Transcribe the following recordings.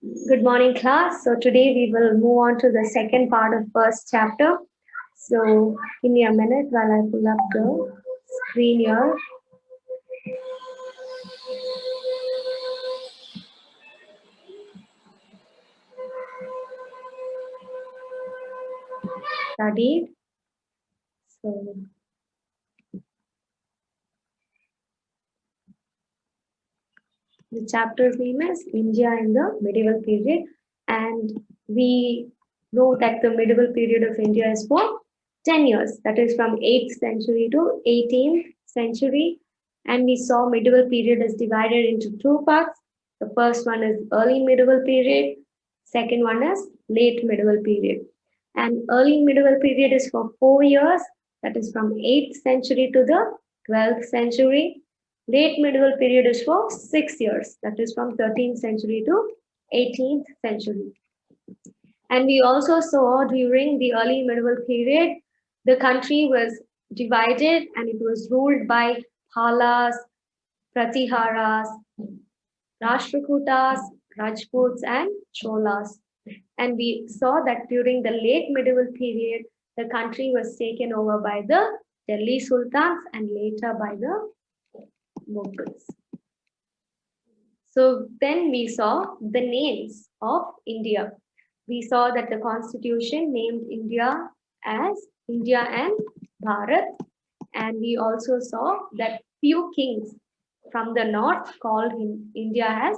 Good morning, class. So today we will move on to the second part of first chapter. So give me a minute while I pull up the screen here. Studied. So the chapter's name is India in the Medieval Period, and we know that the medieval period of India is for 10 years, that is from 8th century to 18th century. And we saw medieval period is divided into two parts. The first one is early medieval period, second one is late medieval period. And early medieval period is for 4 years, that is from 8th century to the 12th century. Late medieval period is for 6 years, that is from 13th century to 18th century. And we also saw during the early medieval period, the country was divided and it was ruled by Palas, Pratiharas, Rashtrakutas, Rajputs, and Cholas. And we saw that during the late medieval period, the country was taken over by the Delhi Sultans and later by the Mughals. So then we saw the names of India. We saw that the constitution named India as India and Bharat. And we also saw that few kings from the north called India as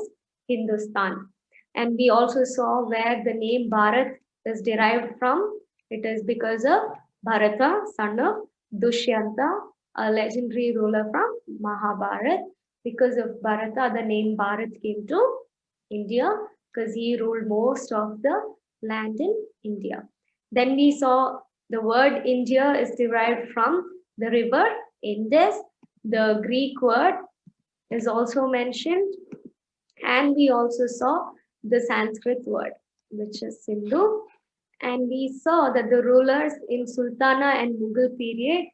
Hindustan. And we also saw where the name Bharat is derived from. It is because of Bharata, son of Dushyanta, a legendary ruler from Mahabharata. Because of Bharata, the name Bharat came to India because he ruled most of the land in India. Then we saw the word India is derived from the river Indus. The Greek word is also mentioned, and we also saw the Sanskrit word, which is Sindhu. And we saw that the rulers in Sultana and Mughal period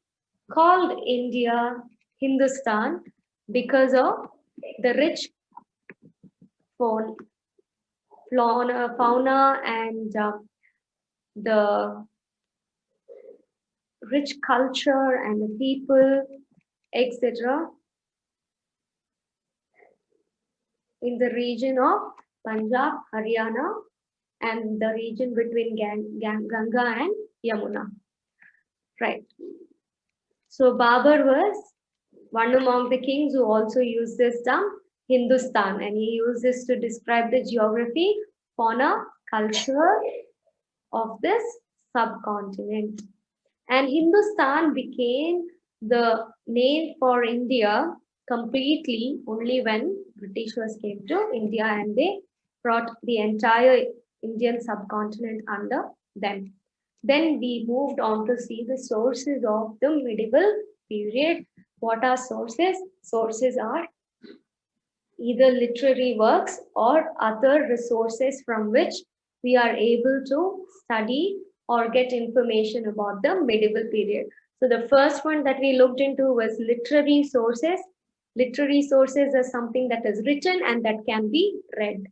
called India Hindustan because of the rich fauna and the rich culture and the people, etc., in the region of Punjab, Haryana, and the region between Ganga and Yamuna. Right. So Babur was one among the kings who also used this term Hindustan, and he used this to describe the geography, fauna, culture of this subcontinent. And Hindustan became the name for India completely only when Britishers came to India and they brought the entire Indian subcontinent under them. Then we moved on to see the sources of the medieval period. What are sources? Sources are either literary works or other resources from which we are able to study or get information about the medieval period. So the first one that we looked into was literary sources. Literary sources are something that is written and that can be read.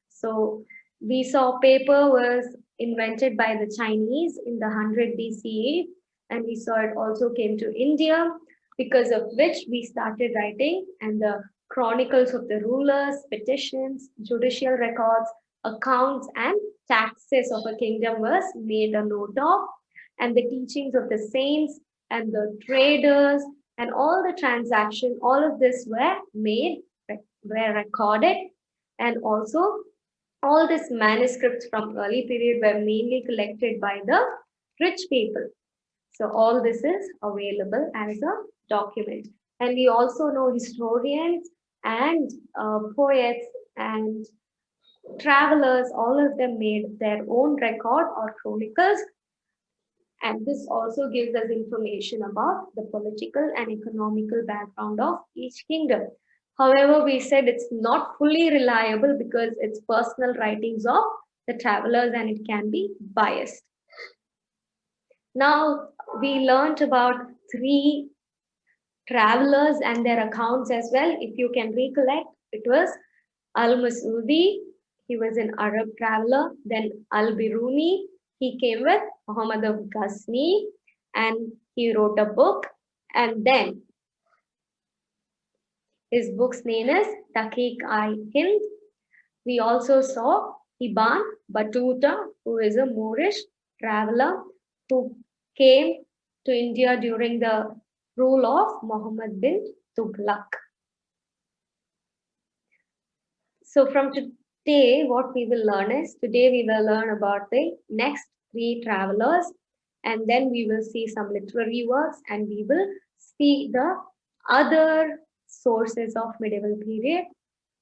So we saw paper was invented by the Chinese in the 100 BCE, and we saw it also came to India, because of which we started writing, and the chronicles of the rulers, petitions, judicial records, accounts, and taxes of a kingdom was made a note of, and the teachings of the saints and the traders and all the transactions, all of this were made, were recorded, and also all these manuscripts from early period were mainly collected by the rich people. So all this is available as a document. And we also know historians and poets and travelers, all of them made their own record or chronicles. And this also gives us information about the political and economical background of each kingdom. However, we said it's not fully reliable because it's personal writings of the travelers and it can be biased. Now, we learned about three travelers and their accounts as well. If you can recollect, it was Al-Masudi, He was an Arab traveler. Then Al-Biruni, he came with Muhammad of Ghazni and he wrote a book. And then his book's name is Taqiq-i-Hind. We also saw Ibn Battuta, who is a Moorish traveler who came to India during the rule of Muhammad bin Tughlaq. So from today, what we will learn is, today we will learn about the next three travelers, and then we will see some literary works, and we will see the other sources of medieval period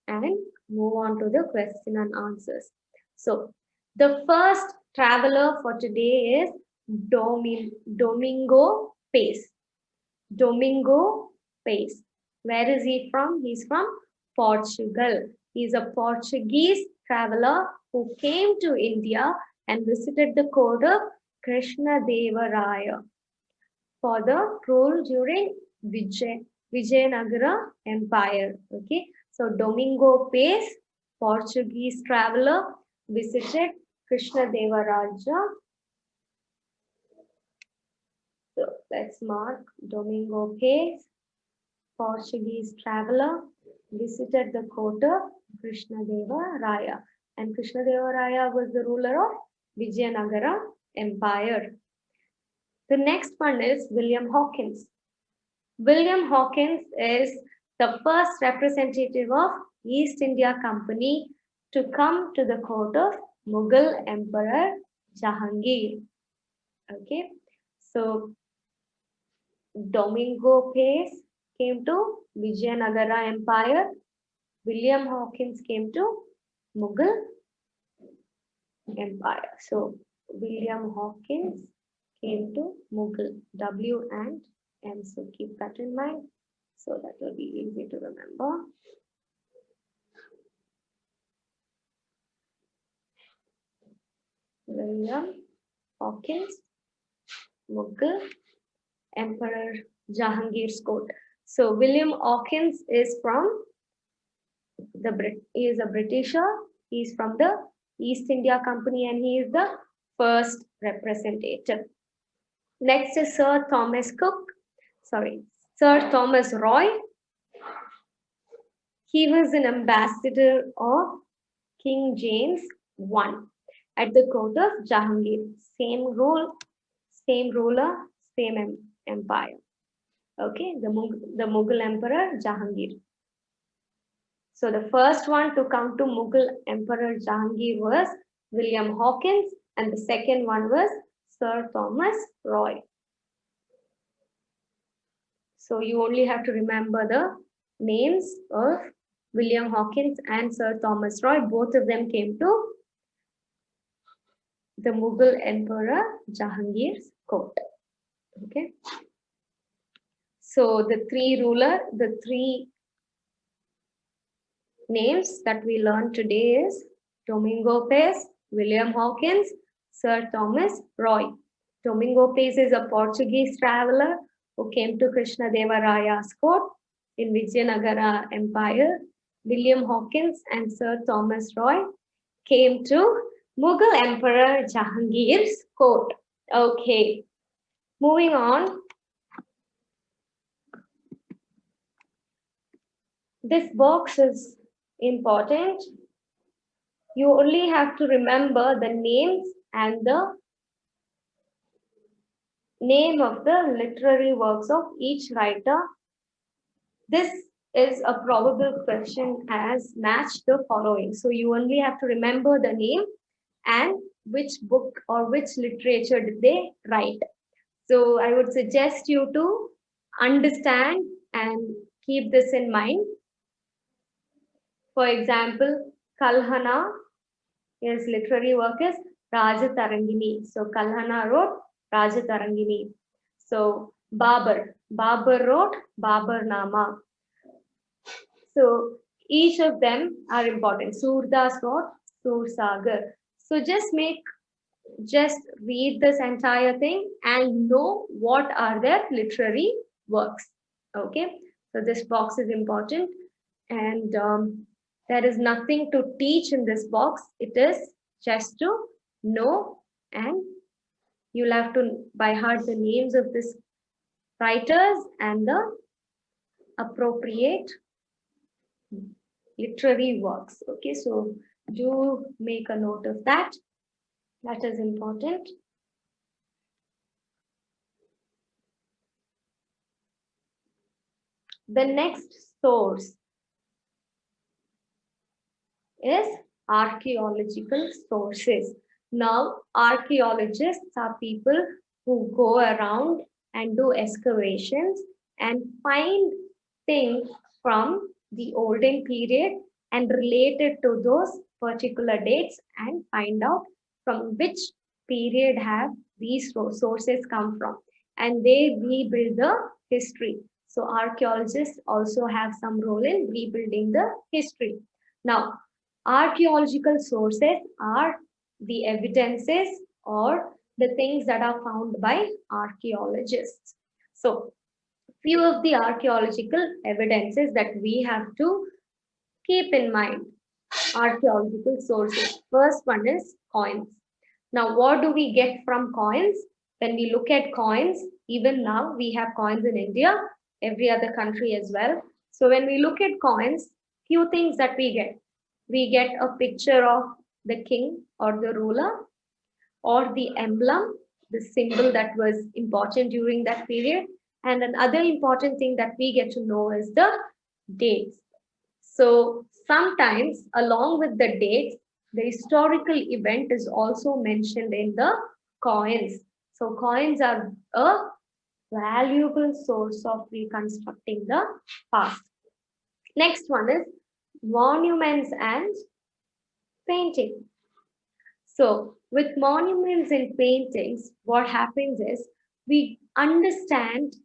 and move on to the question and answers. So the first traveler for today is Domingo Pace. Domingo Pace. Where is he from? He's from Portugal. He's a Portuguese traveler who came to India and visited the court of Krishna Deva Raya for the rule during Vijayanagara Empire. Okay, so Domingo Pace, Portuguese traveler, visited Krishna Deva Raya. So let's mark Domingo Pace, Portuguese traveler, visited the court of Krishna Deva Raya. And Krishna Deva Raya was the ruler of Vijayanagara Empire. The next one is William Hawkins. William Hawkins is the first representative of East India Company to come to the court of Mughal Emperor Jahangir. Okay, so Domingo Pace came to Vijayanagara Empire. William Hawkins came to Mughal Empire. So William Hawkins came to Mughal, W and M. So keep that in mind. So that will be easy to remember. William Hawkins, Mughal Emperor Jahangir's court. So William Hawkins is from he is a Britisher. He is from the East India Company and he is the first representative. Next is Sir Thomas Roy. He was an ambassador of King James I at the court of Jahangir. Same rule, same ruler, same empire. Okay, the Mughal Emperor Jahangir. So the first one to come to Mughal Emperor Jahangir was William Hawkins, and the second one was Sir Thomas Roy. So you only have to remember the names of William Hawkins and Sir Thomas Roy. Both of them came to the Mughal Emperor Jahangir's court. Okay. So the three names that we learned today is Domingo Pace, William Hawkins, Sir Thomas Roy. Domingo Pace is a Portuguese traveler who came to Krishna Deva Raya's court in Vijayanagara Empire. William Hawkins and Sir Thomas Roy came to Mughal Emperor Jahangir's court. Okay, moving on. This box is important. You only have to remember the names and the name of the literary works of each writer. This is a probable question as match the following. So you only have to remember the name and which book or which literature did they write. So I would suggest you to understand and keep this in mind. For example, Kalhana, his literary work is Rajatarangini. So Kalhana wrote Rajatarangini. So Babar wrote Babarnama. So each of them are important. Surdas wrote Sursagar. So just read this entire thing and know what are their literary works. Okay, so this box is important. And There is nothing to teach in this box. It is just to know, and you'll have to by heart the names of these writers and the appropriate literary works. Okay, so do make a note of that. That is important. The next source is archaeological sources. Now, archaeologists are people who go around and do excavations and find things from the olden period and relate it to those particular dates and find out from which period have these sources come from. And they rebuild the history. So archaeologists also have some role in rebuilding the history. Now, archaeological sources are the evidences or the things that are found by archaeologists. So, few of the archaeological evidences that we have to keep in mind. Archaeological sources. First one is coins. Now, what do we get from coins? When we look at coins, even now we have coins in India, every other country as well. So when we look at coins, few things that we get. We get a picture of the king or the ruler or the emblem, the symbol that was important during that period. And another important thing that we get to know is the dates. So sometimes along with the dates, the historical event is also mentioned in the coins. So coins are a valuable source of reconstructing the past. Next one is monuments and painting. So with monuments and paintings, what happens is we understand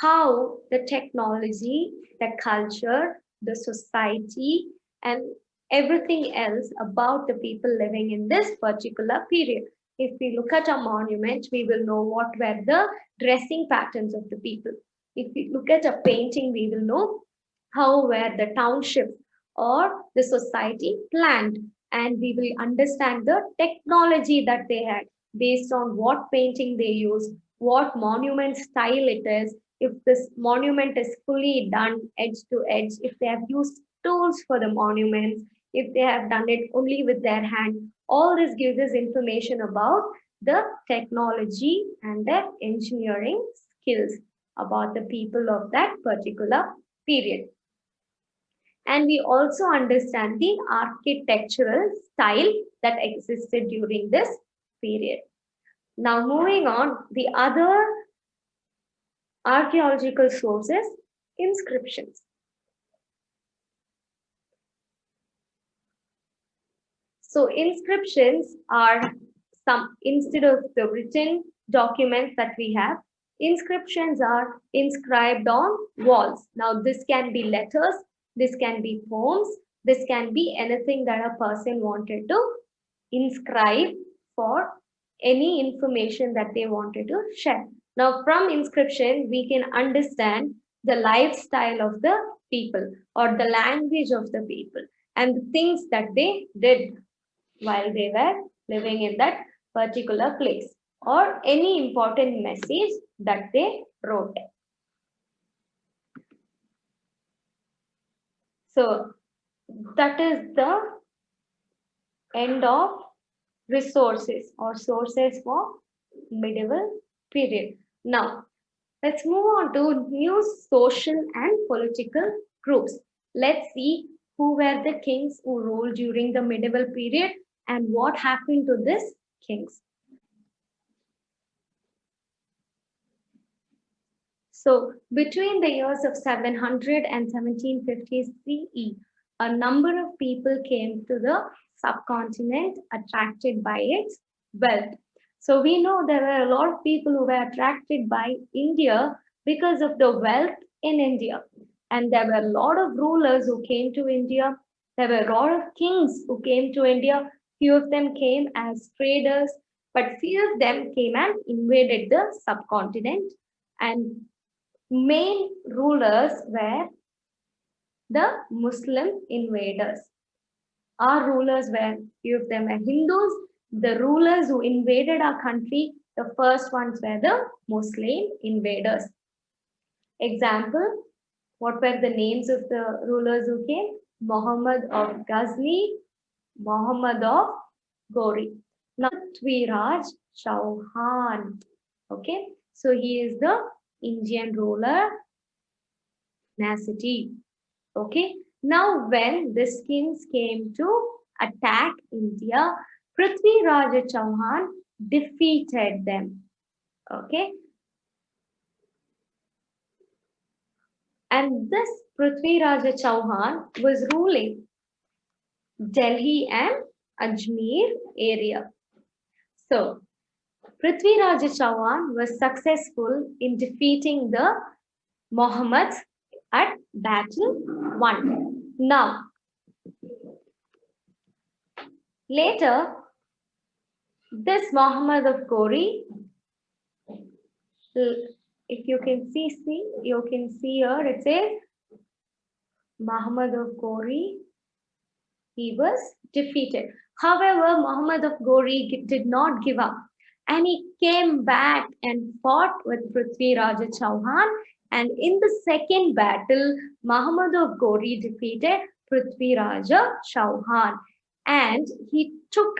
how the technology, the culture, the society, and everything else about the people living in this particular period. If we look at a monument, we will know what were the dressing patterns of the people. If we look at a painting, we will know how were the township or the society planned, and we will understand the technology that they had based on what painting they used, what monument style it is, if this monument is fully done edge to edge, if they have used tools for the monuments, if they have done it only with their hand. All this gives us information about the technology and their engineering skills about the people of that particular period. And we also understand the architectural style that existed during this period. Now, moving on, the other archaeological sources, inscriptions. So inscriptions are some, instead of the written documents that we have, inscriptions are inscribed on walls. Now this can be letters, this can be poems, this can be anything that a person wanted to inscribe for any information that they wanted to share. Now, from inscription, we can understand the lifestyle of the people or the language of the people and the things that they did while they were living in that particular place or any important message that they wrote. So, that is the end of resources or sources for medieval period. Now, let's move on to new social and political groups. Let's see who were the kings who ruled during the medieval period and what happened to these kings. So, between the years of 700 and 1750 CE, a number of people came to the subcontinent attracted by its wealth. So, we know there were a lot of people who were attracted by India because of the wealth in India. And there were a lot of rulers who came to India. There were a lot of kings who came to India. Few of them came as traders, but few of them came and invaded the subcontinent. And main rulers were the Muslim invaders. Our rulers were, few of them were Hindus. The rulers who invaded our country, the first ones were the Muslim invaders. Example, what were the names of the rulers who came? Muhammad of Ghazni, Muhammad of Ghori. Now, Prithviraj Chauhan. Okay, so he is the Indian ruler, Nasity. Okay, now when the kings came to attack India, Prithviraj Chauhan defeated them. Okay, and this Prithviraj Chauhan was ruling Delhi and Ajmer area. So, Prithviraj Chauhan was successful in defeating the Muhammads at battle 1. Now, later, this Muhammad of Ghori, if you can see, you can see here, it says Muhammad of Ghori, he was defeated. However, Muhammad of Ghori did not give up and he came back and fought with Prithviraj Chauhan. And in the second battle, Muhammad of Ghori defeated Prithviraj Chauhan and he took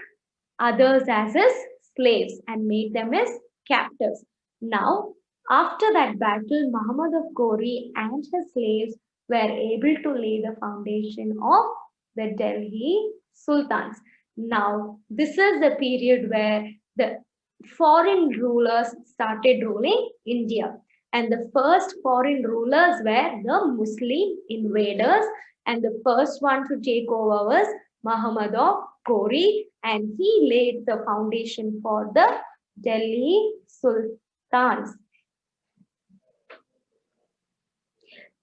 others as his slaves and made them as captives. Now, after that battle, Muhammad of Ghori and his slaves were able to lay the foundation of the Delhi Sultans. Now, this is the period where the foreign rulers started ruling India. And the first foreign rulers were the Muslim invaders. And the first one to take over was Muhammad of Ghori. And he laid the foundation for the Delhi Sultans.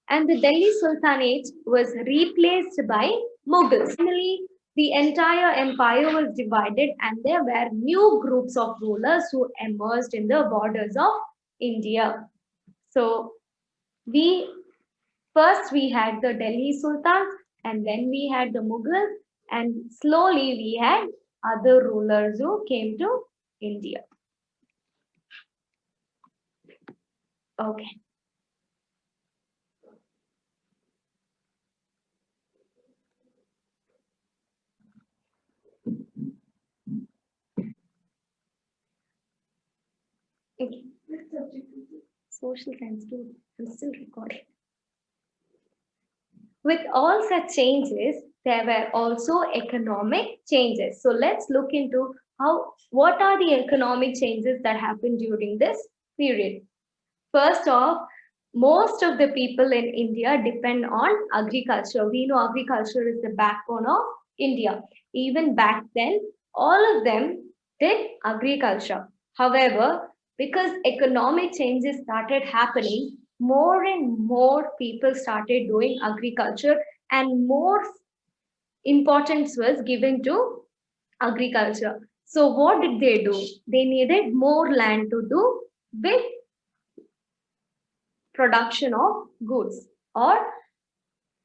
And the Delhi Sultanate was replaced by Mughals. Finally, the entire empire was divided and there were new groups of rulers who emerged in the borders of India. So, first we had the Delhi Sultans and then we had the Mughals and slowly we had other rulers who came to India. Okay. Okay. Social science too. I'm still recording. With all such changes, there were also economic changes. So let's look into what are the economic changes that happened during this period. First off, most of the people in India depend on agriculture. We know agriculture is the backbone of India. Even back then, all of them did agriculture. However, because economic changes started happening, more and more people started doing agriculture and more importance was given to agriculture. So what did they do? They needed more land to do with production of goods or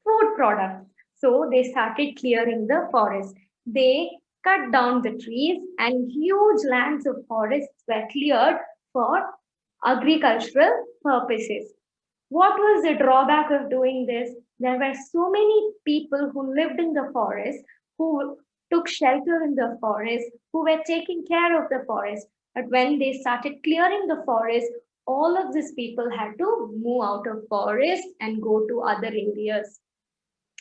food products. So they started clearing the forest. They cut down the trees and huge lands of forests were cleared for agricultural purposes. What was the drawback of doing this? There were so many people who lived in the forest, who took shelter in the forest, who were taking care of the forest. But when they started clearing the forest, all of these people had to move out of forest and go to other areas.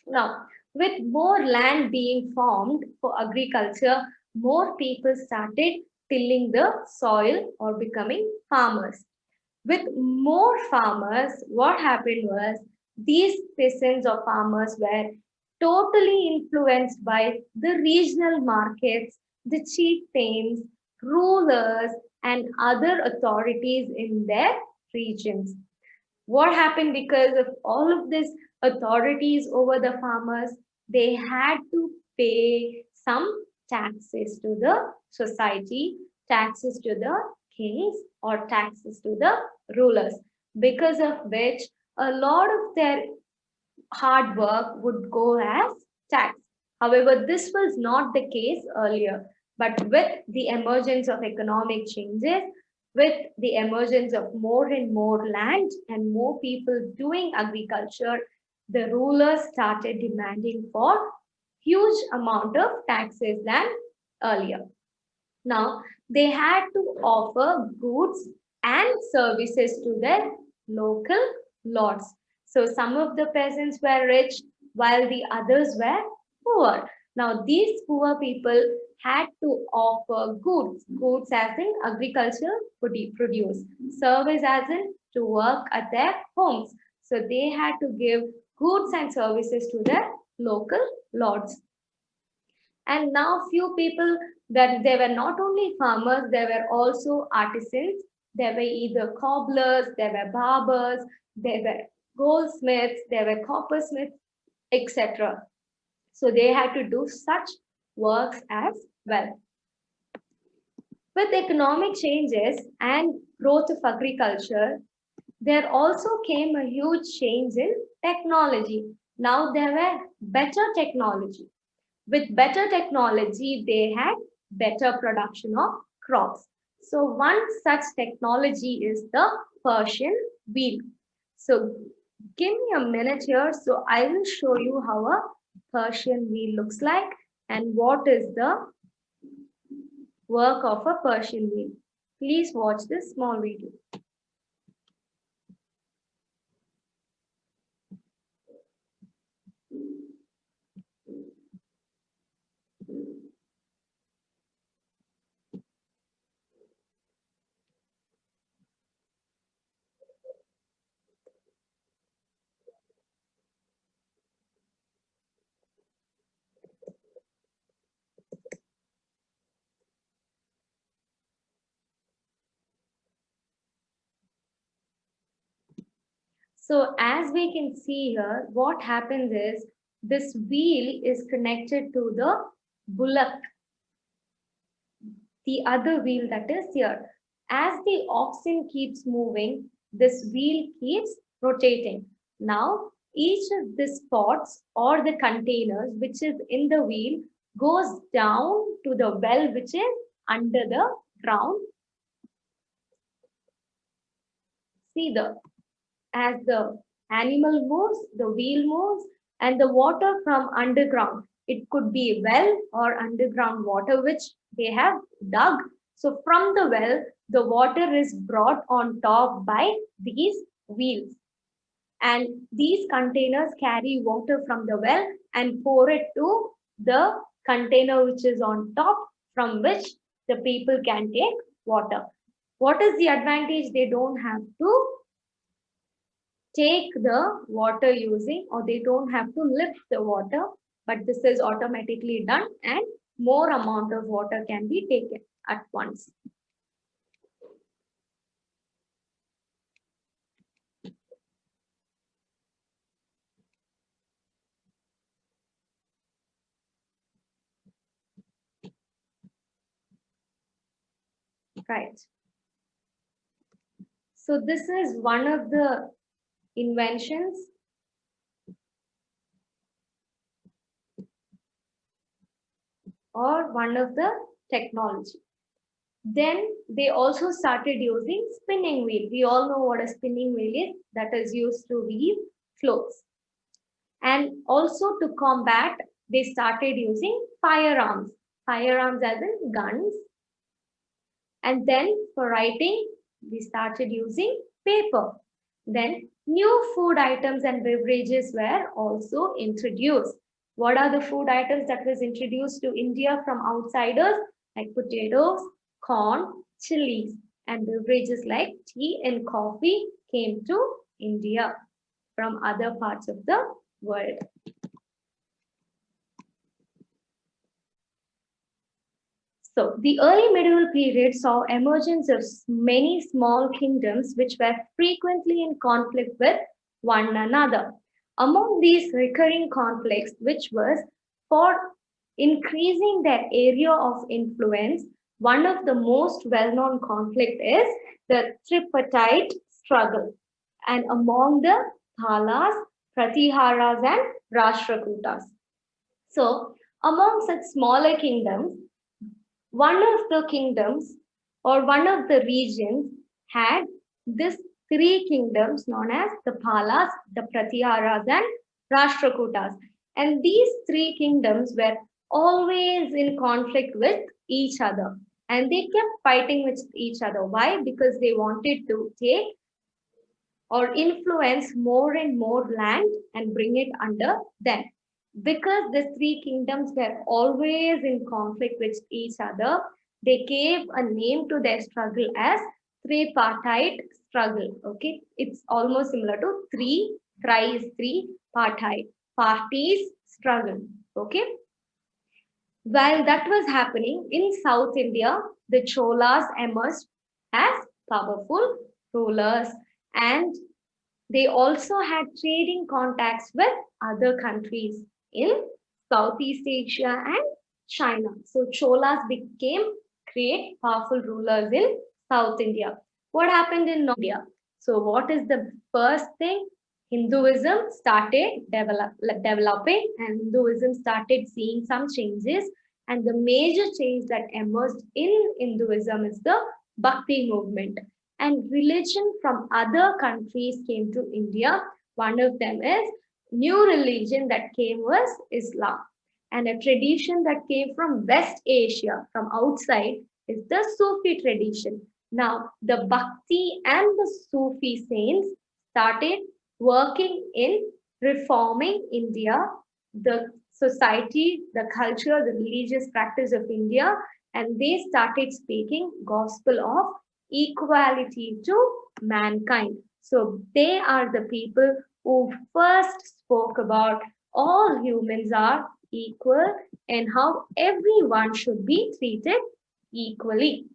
Now, with more land being formed for agriculture, more people started tilling the soil or becoming farmers. With more farmers, what happened was these peasants or farmers were totally influenced by the regional markets, the chieftains, rulers, and other authorities in their regions. What happened because of all of these authorities over the farmers? They had to pay some taxes to the society, taxes to the kings, or taxes to the rulers, because of which a lot of their hard work would go as tax. However, this was not the case earlier. But with the emergence of economic changes, with the emergence of more and more land and more people doing agriculture, the rulers started demanding for huge amount of taxes than earlier. Now, they had to offer goods and services to their local lords. So, some of the peasants were rich while the others were poor. Now, these poor people had to offer goods as in agriculture produce, service as in to work at their homes. So, they had to give goods and services to their local lords. And now few people, that they were not only farmers, they were also artisans. They were either cobblers, they were barbers, they were goldsmiths, they were coppersmiths, etc. So they had to do such works as well. With economic changes and growth of agriculture, there also came a huge change in technology. Now there were better technology. With better technology, they had better production of crops. So one such technology is the Persian wheel. So give me a minute here. So I will show you how a Persian wheel looks like and what is the work of a Persian wheel. Please watch this small video. So as we can see here, what happens is this wheel is connected to the bullock, the other wheel that is here. As the oxen keeps moving, this wheel keeps rotating. Now, each of the pots or the containers which is in the wheel goes down to the well which is under the ground. See, as the animal moves, the wheel moves, and the water from underground. It could be well or underground water which they have dug. So from the well, the water is brought on top by these wheels. And these containers carry water from the well and pour it to the container which is on top, from which the people can take water. What is the advantage? They don't have to take the water using, or they don't have to lift the water, but this is automatically done and more amount of water can be taken at once. Right. So this is one of the inventions or one of the technology. Then they also started using spinning wheel. We all know what a spinning wheel is, that is used to weave clothes. And also to combat, they started using firearms. Firearms as in guns. And then for writing, we started using paper. Then new food items and beverages were also introduced. What are the food items that was introduced to India from outsiders? Like potatoes, corn, chilies, and beverages like tea and coffee came to India from other parts of the world. So the early medieval period saw emergence of many small kingdoms which were frequently in conflict with one another. Among these recurring conflicts, which was for increasing their area of influence, one of the most well-known conflict is the tripartite struggle. And among the Thalas, Pratiharas and Rashtrakutas. So, among such smaller kingdoms, one of the kingdoms or one of the regions had this three kingdoms known as the Palas, the Pratiharas, and Rashtrakutas. And these three kingdoms were always in conflict with each other. And they kept fighting with each other. Why? Because they wanted to take or influence more and more land and bring it under them. Because these three kingdoms were always in conflict with each other, they gave a name to their struggle as tripartite struggle. Okay, it's almost similar to three, thrice three, partite, parties struggle. Okay, while that was happening in South India, the Cholas emerged as powerful rulers, and they also had trading contacts with other countries in Southeast Asia and China. So Cholas became great powerful rulers in South India. What happened in North India? So what is the first thing? Hinduism started developing, and Hinduism started seeing some changes. And the major change that emerged in Hinduism is the Bhakti movement. And religion from other countries came to India. One of them is new religion that came was Islam. And a tradition that came from West Asia, from outside, is the Sufi tradition. Now, the Bhakti and the Sufi saints started working in reforming India, the society, the culture, the religious practice of India, and they started speaking gospel of equality to mankind. So they are the people who first spoke about all humans are equal and how everyone should be treated equally.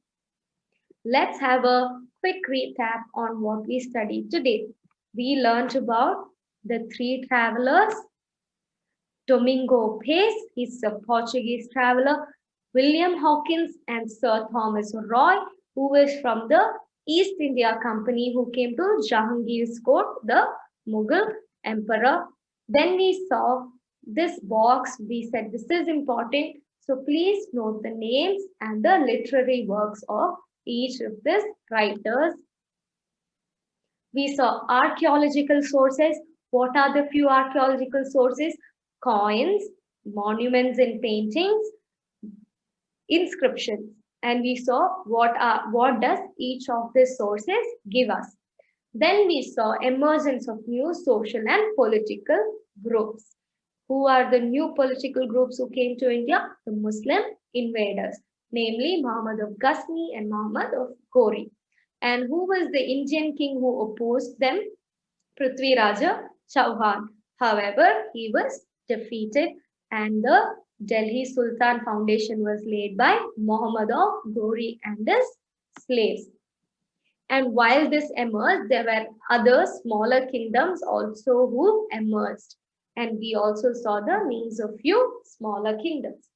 Let's have a quick recap on what we studied today. We learned about the three travelers. Domingo Pace, he's a Portuguese traveler. William Hawkins and Sir Thomas Roy, who was from the East India Company, who came to Jahangir's court, the Mughal emperor. Then we saw this box. We said this is important. So please note the names and the literary works of each of these writers. We saw archaeological sources. What are the few archaeological sources? Coins, monuments and paintings, inscriptions. And we saw what does each of these sources give us. Then we saw emergence of new social and political groups. Who are the new political groups who came to India? The Muslim invaders, namely Muhammad of Ghazni and Muhammad of Ghori. And who was the Indian king who opposed them? Prithvi Raja Chauhan. However, he was defeated, and the Delhi Sultan Foundation was laid by Muhammad of Ghori and his slaves. And while this emerged, there were other smaller kingdoms also who emerged. And we also saw the names of few smaller kingdoms.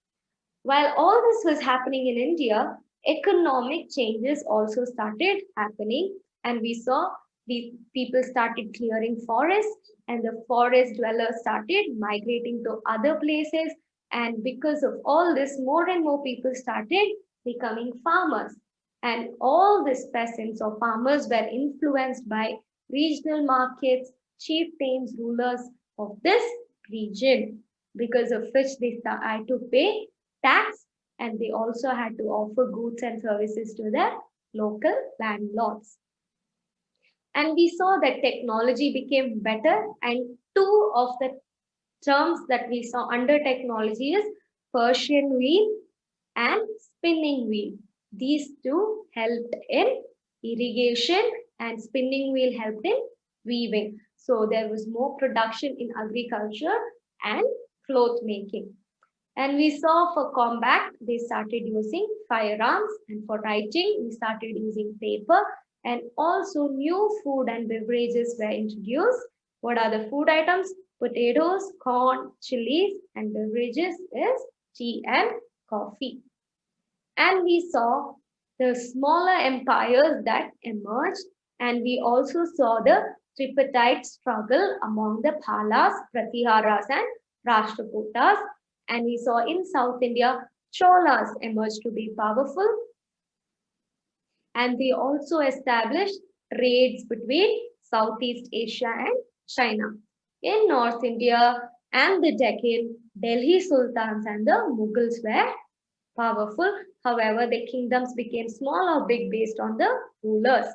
While all this was happening in India, economic changes also started happening. And we saw the people started clearing forests, and the forest dwellers started migrating to other places. And because of all this, more and more people started becoming farmers. And all these peasants or farmers were influenced by regional markets, chieftains, rulers of this region, because of which they had to pay tax, and they also had to offer goods and services to their local landlords. And we saw that technology became better, and two of the terms that we saw under technology is Persian wheel and spinning wheel. These two helped in irrigation, and spinning wheel helped in weaving. So there was more production in agriculture and cloth making. And we saw for combat, they started using firearms, and for writing, we started using paper, and also new food and beverages were introduced. What are the food items? Potatoes, corn, chilies, and beverages is tea and coffee. And we saw the smaller empires that emerged, and we also saw the tripartite struggle among the Palas, Pratiharas, and Rashtrakutas. And we saw in South India, Cholas emerged to be powerful, and they also established trades between Southeast Asia and China. In North India and the Deccan, Delhi Sultans and the Mughals were powerful. However, the kingdoms became small or big based on the rulers.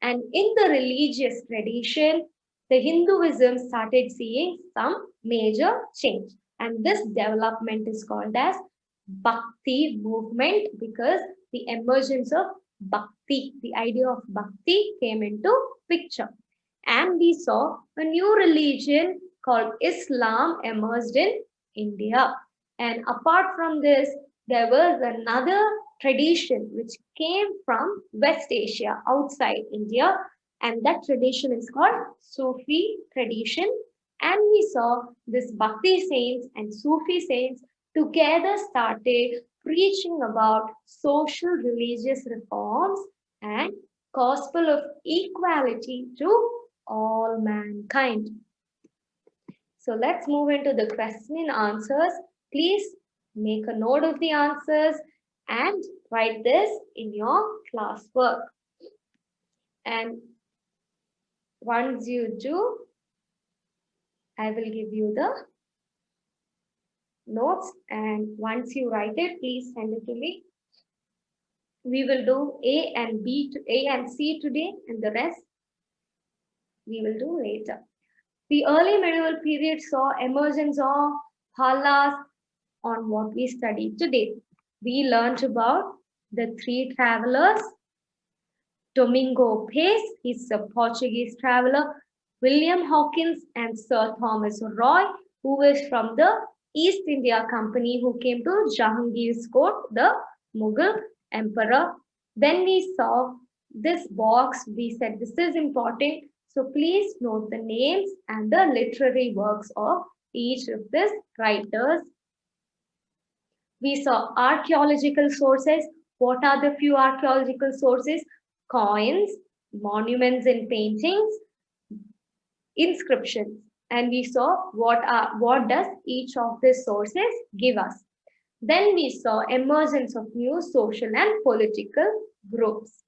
And in the religious tradition, the Hinduism started seeing some major change. And this development is called as Bhakti movement because the emergence of Bhakti, the idea of Bhakti came into picture. And we saw a new religion called Islam emerged in India. And apart from this, there was another tradition which came from West Asia outside India, and that tradition is called Sufi tradition. And we saw this Bhakti saints and Sufi saints together started preaching about social religious reforms and gospel of equality to all mankind. So let's move into the question and answers. Please make a note of the answers and write this in your classwork. And once you do, I will give you the notes, and once you write it, please send it to me. We will do A and B to A and C today, and the rest we will do later. The early medieval period saw emergence of Palas on what we studied today. We learned about the three travelers. Domingo Pace, he's a Portuguese traveler. William Hawkins and Sir Thomas Roy, who was from the East India Company, who came to Jahangir's court, the Mughal emperor. Then we saw this box. We said this is important. So please note the names and the literary works of each of these writers. We saw archaeological sources. What are the few archaeological sources? Coins, monuments and paintings, inscriptions. And we saw what does each of these sources give us. Then we saw emergence of new social and political groups.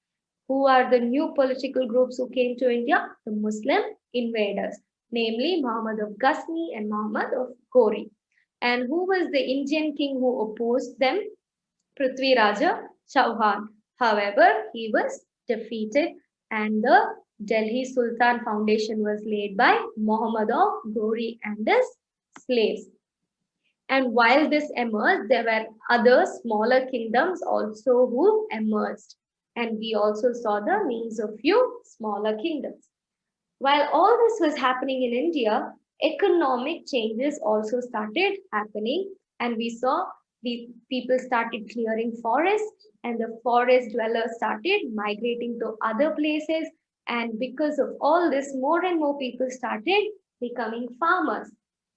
Who are the new political groups who came to India? The Muslim invaders, namely Muhammad of Ghazni and Muhammad of Ghori. And who was the Indian king who opposed them? Prithviraja Chauhan. However, he was defeated, and the Delhi Sultan Foundation was laid by Muhammad of Ghori and his slaves. And while this emerged, there were other smaller kingdoms also who emerged. And we also saw the names of few smaller kingdoms. While all this was happening in India, economic changes also started happening. And we saw the people started clearing forests, and the forest dwellers started migrating to other places. And because of all this, more and more people started becoming farmers.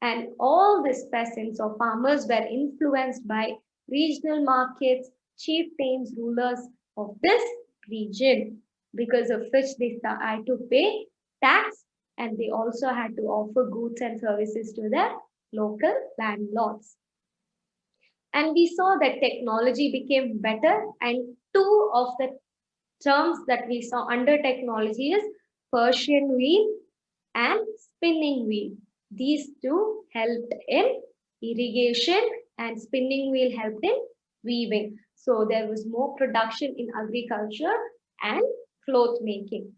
And all these peasants or farmers were influenced by regional markets, chieftains, rulers of this region, because of which they had to pay tax, and they also had to offer goods and services to their local landlords. And we saw that technology became better, and two of the terms that we saw under technology is Persian wheel and spinning wheel. These two helped in irrigation, and spinning wheel helped in weaving. So there was more production in agriculture and cloth making.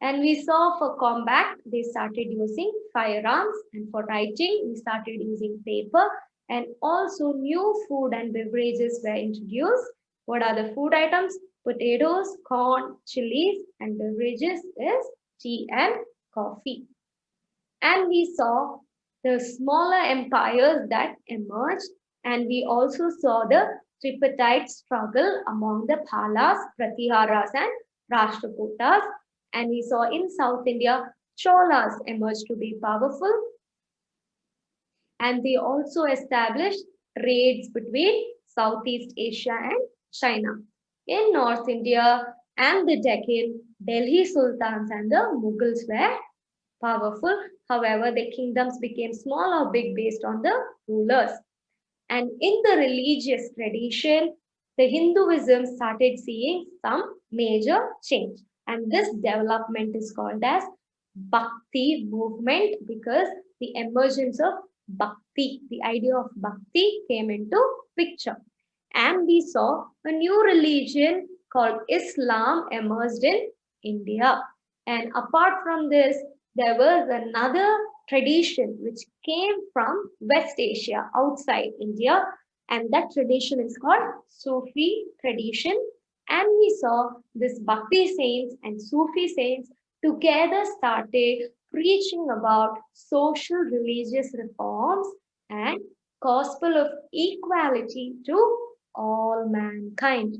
And we saw for combat, they started using firearms, and for writing, we started using paper, and also new food and beverages were introduced. What are the food items? Potatoes, corn, chilies, and beverages is tea and coffee. And we saw the smaller empires that emerged, and we also saw the tripartite struggle among the Palas, Pratiharas, and Rashtrakutas. And we saw in South India, Cholas emerged to be powerful, and they also established trades between Southeast Asia and China. In North India and the Deccan, Delhi Sultans and the Mughals were powerful. However, the kingdoms became small or big based on the rulers. And in the religious tradition, the Hinduism started seeing some major change. And this development is called as Bhakti movement because the emergence of Bhakti, the idea of Bhakti came into picture. And we saw a new religion called Islam emerged in India. And apart from this, there was another tradition which came from West Asia outside India, and that tradition is called Sufi tradition. And we saw this Bhakti saints and Sufi saints together started preaching about social religious reforms and gospel of equality to all mankind.